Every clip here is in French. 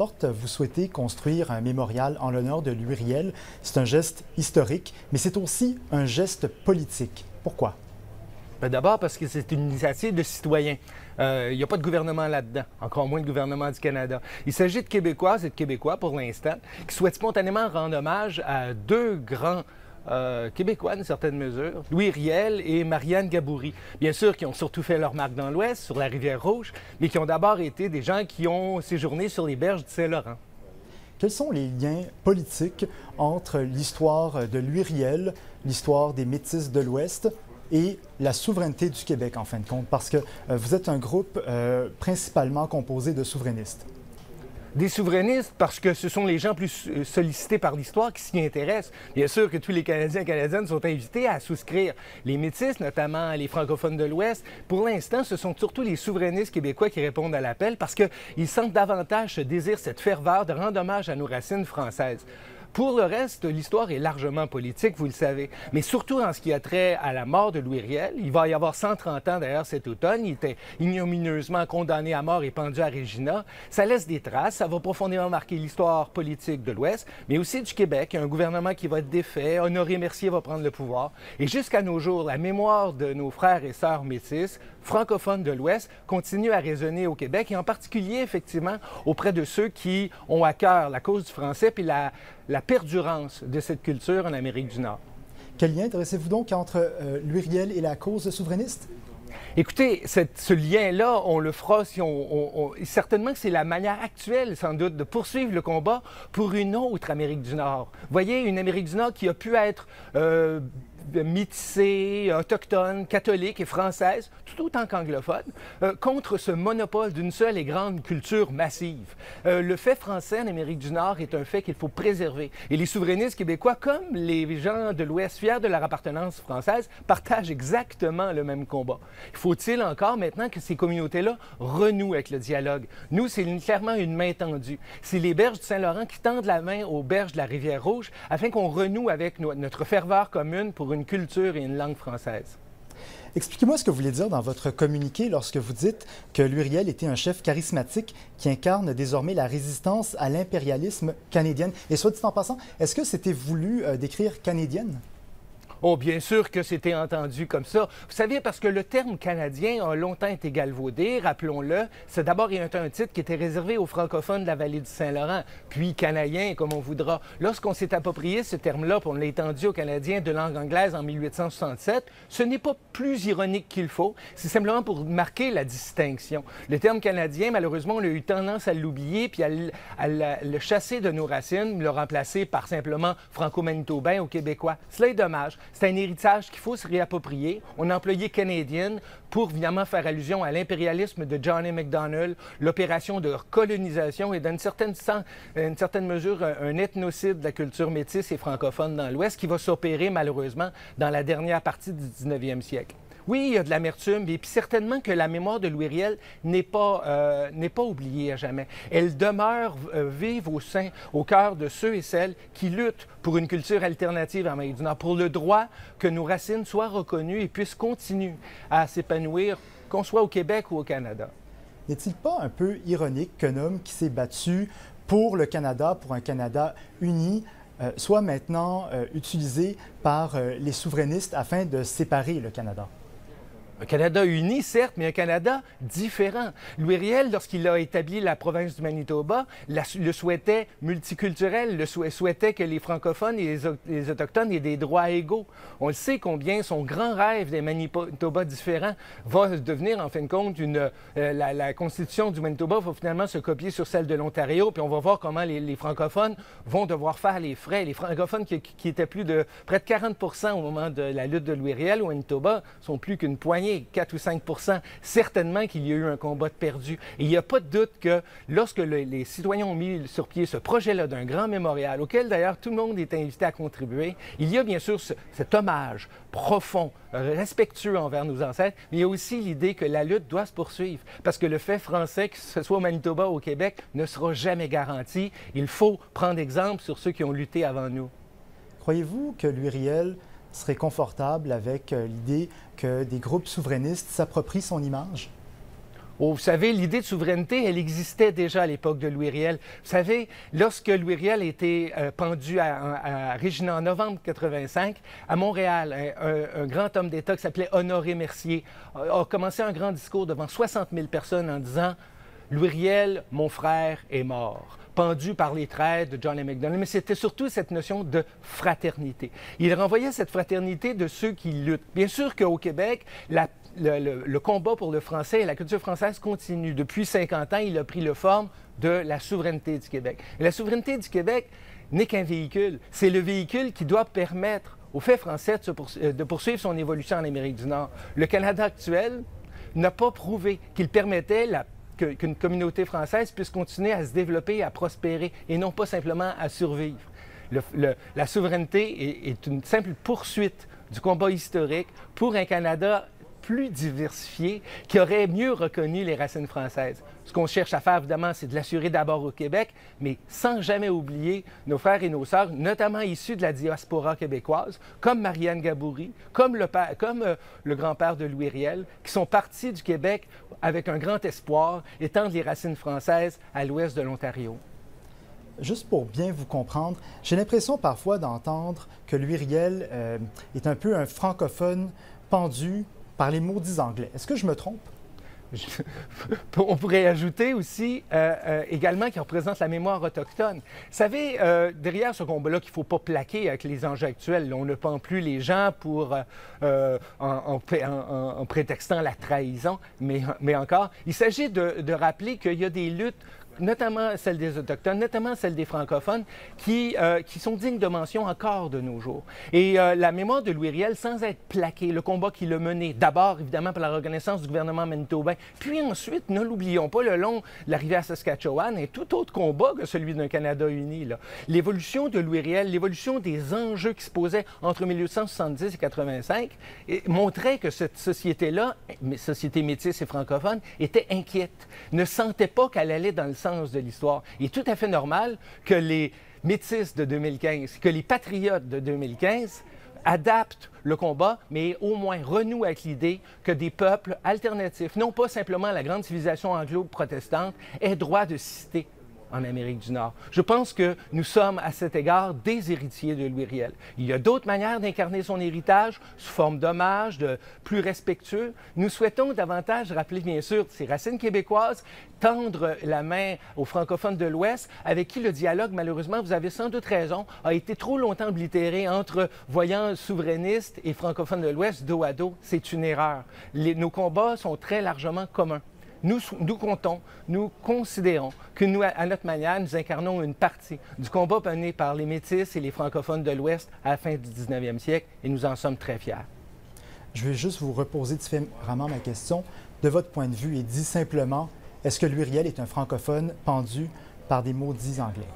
Laporte, vous souhaitez construire un mémorial en l'honneur de Louis Riel. C'est un geste historique, mais c'est aussi un geste politique. Pourquoi? D'abord parce que c'est une initiative de citoyens. Il n'y a pas de gouvernement là-dedans, encore moins de gouvernement du Canada. Il s'agit de Québécoises et de Québécois, pour l'instant, qui souhaitent spontanément rendre hommage à deux grands Québécois, d'une certaine mesure, Louis Riel et Marianne Gaboury. Bien sûr, qui ont surtout fait leur marque dans l'Ouest, sur la Rivière-Rouge, mais qui ont d'abord été des gens qui ont séjourné sur les berges du Saint-Laurent. Quels sont les liens politiques entre l'histoire de Louis Riel, l'histoire des Métis de l'Ouest et la souveraineté du Québec, en fin de compte? Parce que vous êtes un groupe principalement composé de souverainistes. Des souverainistes, parce que ce sont les gens plus sollicités par l'histoire qui s'y intéressent. Bien sûr que tous les Canadiens et Canadiennes sont invités à souscrire. Les Métis, notamment les francophones de l'Ouest, pour l'instant, ce sont surtout les souverainistes québécois qui répondent à l'appel parce qu'ils sentent davantage ce désir, cette ferveur de rendre hommage à nos racines françaises. Pour le reste, l'histoire est largement politique, vous le savez, mais surtout en ce qui a trait à la mort de Louis Riel. Il va y avoir 130 ans d'ailleurs cet automne. Il était ignominieusement condamné à mort et pendu à Regina. Ça laisse des traces, ça va profondément marquer l'histoire politique de l'Ouest, mais aussi du Québec. Il y a un gouvernement qui va être défait, Honoré Mercier va prendre le pouvoir. Et jusqu'à nos jours, la mémoire de nos frères et sœurs métis, francophones de l'Ouest, continue à résonner au Québec et en particulier, effectivement, auprès de ceux qui ont à cœur la cause du français puis la perdurance de cette culture en Amérique du Nord. Quel lien dressez-vous donc entre Louis Riel et la cause souverainiste? Écoutez, ce lien-là, on le fera si certainement que c'est la manière actuelle, sans doute, de poursuivre le combat pour une autre Amérique du Nord. Vous voyez, une Amérique du Nord qui a pu être métissée, autochtone, catholique et française, tout autant qu'anglophone, contre ce monopole d'une seule et grande culture massive. Le fait français en Amérique du Nord est un fait qu'il faut préserver. Et les souverainistes québécois, comme les gens de l'Ouest fiers de leur appartenance française, partagent exactement le même combat. Faut-il encore maintenant que ces communautés-là renouent avec le dialogue? Nous, c'est clairement une main tendue. C'est les berges du Saint-Laurent qui tendent la main aux berges de la Rivière-Rouge afin qu'on renoue avec notre ferveur commune pour une culture et une langue française. Expliquez-moi ce que vous voulez dire dans votre communiqué lorsque vous dites que Louis Riel était un chef charismatique qui incarne désormais la résistance à l'impérialisme canadien. Et soit dit en passant, est-ce que c'était voulu d'écrire canadienne? Oh, bien sûr que c'était entendu comme ça. Vous savez, parce que le terme canadien a longtemps été galvaudé, rappelons-le. C'est d'abord un titre qui était réservé aux francophones de la vallée du Saint-Laurent, puis canadien, comme on voudra. Lorsqu'on s'est approprié ce terme-là, puis on l'a étendu aux Canadiens de langue anglaise en 1867, ce n'est pas plus ironique qu'il faut. C'est simplement pour marquer la distinction. Le terme canadien, malheureusement, on a eu tendance à l'oublier, puis à le chasser de nos racines, le remplacer par simplement franco-manitobain ou québécois. Cela est dommage. C'est un héritage qu'il faut se réapproprier. On a employé Canadian pour évidemment faire allusion à l'impérialisme de John A. Macdonald, l'opération de colonisation et d'une certaine mesure un ethnocide de la culture métisse et francophone dans l'Ouest qui va s'opérer malheureusement dans la dernière partie du 19e siècle. Oui, il y a de l'amertume, et puis certainement que la mémoire de Louis Riel n'est pas oubliée à jamais. Elle demeure vive au cœur de ceux et celles qui luttent pour une culture alternative en Amérique du Nord, pour le droit que nos racines soient reconnues et puissent continuer à s'épanouir, qu'on soit au Québec ou au Canada. N'est-il pas un peu ironique qu'un homme qui s'est battu pour le Canada, pour un Canada uni, soit maintenant utilisé par les souverainistes afin de séparer le Canada? Un Canada uni, certes, mais un Canada différent. Louis Riel, lorsqu'il a établi la province du Manitoba, le souhaitait multiculturel, souhaitait que les francophones et les autochtones aient des droits égaux. On le sait combien son grand rêve des Manitoba différents va devenir, en fin de compte, la constitution du Manitoba va finalement se copier sur celle de l'Ontario, puis on va voir comment les francophones vont devoir faire les frais. Les francophones qui étaient plus de près de 40 % au moment de la lutte de Louis Riel au Manitoba sont plus qu'une poignée. 4 ou 5 %, certainement qu'il y a eu un combat de perdu. Et il n'y a pas de doute que lorsque les citoyens ont mis sur pied ce projet-là d'un grand mémorial, auquel d'ailleurs tout le monde est invité à contribuer, il y a bien sûr cet hommage profond, respectueux envers nos ancêtres, mais il y a aussi l'idée que la lutte doit se poursuivre, parce que le fait français, que ce soit au Manitoba ou au Québec, ne sera jamais garanti. Il faut prendre exemple sur ceux qui ont lutté avant nous. Croyez-vous que Louis Riel serait confortable avec l'idée que des groupes souverainistes s'approprient son image? Oh, vous savez, l'idée de souveraineté, elle existait déjà à l'époque de Louis Riel. Vous savez, lorsque Louis Riel a été pendu à Regina en novembre 85, à Montréal, un grand homme d'État qui s'appelait Honoré Mercier a commencé un grand discours devant 60 000 personnes en disant « Louis Riel, mon frère, est mort ». Pendu par les traîtres de John A. Macdonald, mais c'était surtout cette notion de fraternité. Il renvoyait cette fraternité de ceux qui luttent. Bien sûr qu'au Québec, le combat pour le français et la culture française continue. Depuis 50 ans, il a pris la forme de la souveraineté du Québec. Et la souveraineté du Québec n'est qu'un véhicule. C'est le véhicule qui doit permettre au fait français de poursuivre son évolution en Amérique du Nord. Le Canada actuel n'a pas prouvé qu'il permettait qu'une communauté française puisse continuer à se développer et à prospérer, et non pas simplement à survivre. La souveraineté est une simple poursuite du combat historique pour un Canada plus diversifié, qui aurait mieux reconnu les racines françaises. Ce qu'on cherche à faire, évidemment, c'est de l'assurer d'abord au Québec, mais sans jamais oublier nos frères et nos sœurs, notamment issus de la diaspora québécoise, comme Marianne Gaboury, comme le grand-père de Louis Riel, qui sont partis du Québec avec un grand espoir, étendre les racines françaises à l'ouest de l'Ontario. Juste pour bien vous comprendre, j'ai l'impression parfois d'entendre que Louis Riel est un peu un francophone pendu par les maudits anglais. Est-ce que je me trompe? On pourrait ajouter aussi également qu'il représente la mémoire autochtone. Vous savez, derrière ce combat-là qu'il ne faut pas plaquer avec les enjeux actuels, là, on ne pend plus les gens en prétextant la trahison, mais encore, il s'agit de rappeler qu'il y a des luttes, notamment celles des Autochtones, notamment celles des francophones, qui sont dignes de mention encore de nos jours. Et la mémoire de Louis Riel, sans être plaquée, le combat qu'il a mené, d'abord, évidemment, par la reconnaissance du gouvernement manitobain, puis ensuite, ne l'oublions pas, le long de la rivière Saskatchewan, et tout autre combat que celui d'un Canada uni. L'évolution de Louis Riel, l'évolution des enjeux qui se posaient entre 1870 et 85, montrait que cette société-là, société métisse et francophone, était inquiète, ne sentait pas qu'elle allait dans le sens de l'histoire. Il est tout à fait normal que les métis de 2015, que les patriotes de 2015 adaptent le combat, mais au moins renouent avec l'idée que des peuples alternatifs, non pas simplement la grande civilisation anglo-protestante, aient droit de citer en Amérique du Nord. Je pense que nous sommes, à cet égard, des héritiers de Louis Riel. Il y a d'autres manières d'incarner son héritage, sous forme d'hommage, de plus respectueux. Nous souhaitons davantage rappeler, bien sûr, ses racines québécoises, tendre la main aux francophones de l'Ouest, avec qui le dialogue, malheureusement, vous avez sans doute raison, a été trop longtemps oblitéré entre voyants souverainistes et francophones de l'Ouest dos à dos. C'est une erreur. Nos combats sont très largement communs. Nous comptons, nous considérons que nous, à notre manière, nous incarnons une partie du combat mené par les Métis et les francophones de l'Ouest à la fin du 19e siècle, et nous en sommes très fiers. Je vais juste vous reposer différemment ma question. De votre point de vue, et dit simplement, est-ce que Louis Riel est un francophone pendu par des maudits anglais?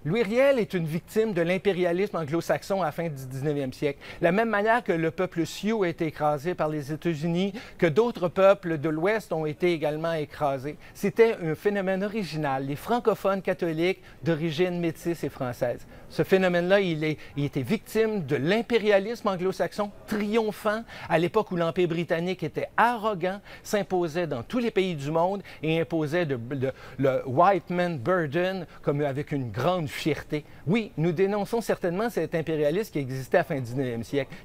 Louis Riel est une victime de l'impérialisme anglo-saxon à la fin du 19e siècle. De la même manière que le peuple Sioux a été écrasé par les États-Unis, que d'autres peuples de l'Ouest ont été également écrasés. C'était un phénomène original, les francophones catholiques d'origine métisse et française. Ce phénomène-là, il était victime de l'impérialisme anglo-saxon triomphant à l'époque où l'Empire britannique était arrogant, s'imposait dans tous les pays du monde et imposait le White Man Burden comme avec une grande fierté. Oui, nous dénonçons certainement cet impérialisme qui existait à la fin du 19e siècle.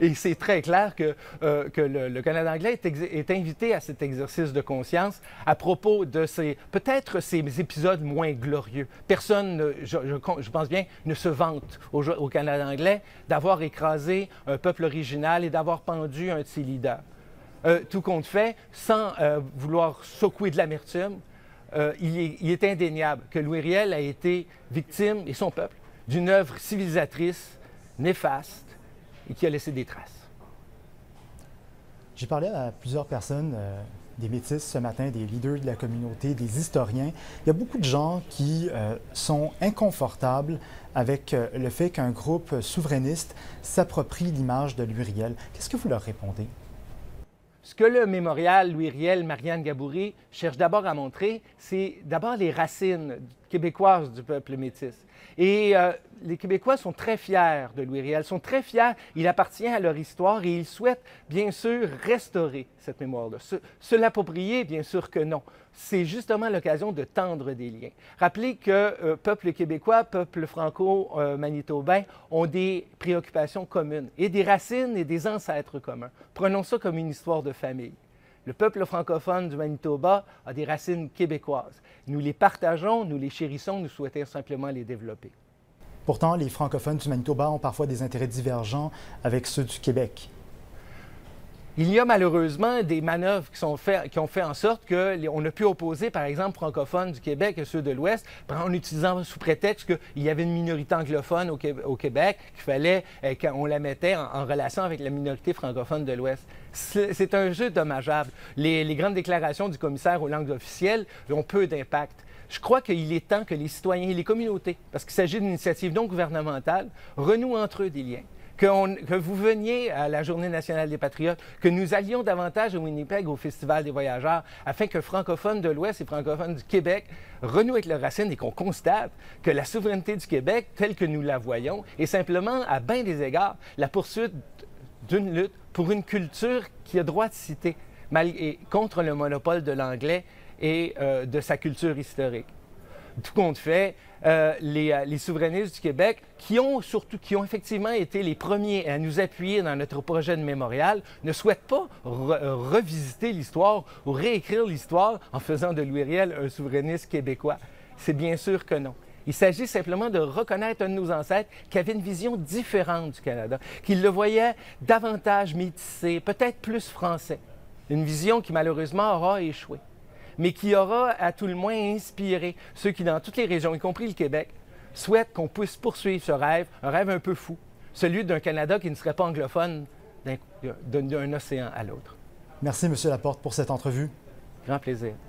Et c'est très clair que le Canada anglais est invité à cet exercice de conscience à propos de peut-être ces épisodes moins glorieux. Personne, je pense bien, ne se vante au Canada anglais d'avoir écrasé un peuple original et d'avoir pendu un de ses leaders. Tout compte fait, sans vouloir secouer de l'amertume, il est indéniable que Louis Riel a été victime, et son peuple, d'une œuvre civilisatrice, néfaste, et qui a laissé des traces. J'ai parlé à plusieurs personnes, des Métis ce matin, des leaders de la communauté, des historiens. Il y a beaucoup de gens qui sont inconfortables avec le fait qu'un groupe souverainiste s'approprie l'image de Louis Riel. Qu'est-ce que vous leur répondez? Ce que le mémorial Louis Riel, Marianne Gaboury cherche d'abord à montrer, c'est d'abord les racines québécoise du peuple métis. Et les Québécois sont très fiers de Louis Riel, sont très fiers. Il appartient à leur histoire et ils souhaitent, bien sûr, restaurer cette mémoire-là. Se l'approprier, bien sûr que non. C'est justement l'occasion de tendre des liens. Rappelez que peuple québécois, peuple franco-manitobain ont des préoccupations communes et des racines et des ancêtres communs. Prenons ça comme une histoire de famille. Le peuple francophone du Manitoba a des racines québécoises. Nous les partageons, nous les chérissons, nous souhaitons simplement les développer. Pourtant, les francophones du Manitoba ont parfois des intérêts divergents avec ceux du Québec. Il y a malheureusement des manœuvres qui ont fait en sorte qu'on a pu opposer, par exemple, francophones du Québec et ceux de l'Ouest, en utilisant sous prétexte qu'il y avait une minorité anglophone au Québec, qu'il fallait qu'on la mettait en relation avec la minorité francophone de l'Ouest. C'est un jeu dommageable. Les grandes déclarations du commissaire aux langues officielles ont peu d'impact. Je crois qu'il est temps que les citoyens et les communautés, parce qu'il s'agit d'une initiative non gouvernementale, renouent entre eux des liens. Que vous veniez à la Journée nationale des patriotes, que nous allions davantage au Winnipeg, au Festival des voyageurs, afin que francophones de l'Ouest et francophones du Québec renouent avec leurs racines et qu'on constate que la souveraineté du Québec, telle que nous la voyons, est simplement, à bien des égards, la poursuite d'une lutte pour une culture qui a droit de citer, contre le monopole de l'anglais et de sa culture historique. Tout compte fait, les souverainistes du Québec, qui ont effectivement été les premiers à nous appuyer dans notre projet de mémorial, ne souhaitent pas revisiter l'histoire ou réécrire l'histoire en faisant de Louis Riel un souverainiste québécois. C'est bien sûr que non. Il s'agit simplement de reconnaître un de nos ancêtres qui avait une vision différente du Canada, qui le voyait davantage métissé, peut-être plus français. Une vision qui malheureusement aura échoué, mais qui aura à tout le moins inspiré ceux qui, dans toutes les régions, y compris le Québec, souhaitent qu'on puisse poursuivre ce rêve, un rêve un peu fou, celui d'un Canada qui ne serait pas anglophone d'un océan à l'autre. Merci, M. Laporte, pour cette entrevue. Grand plaisir.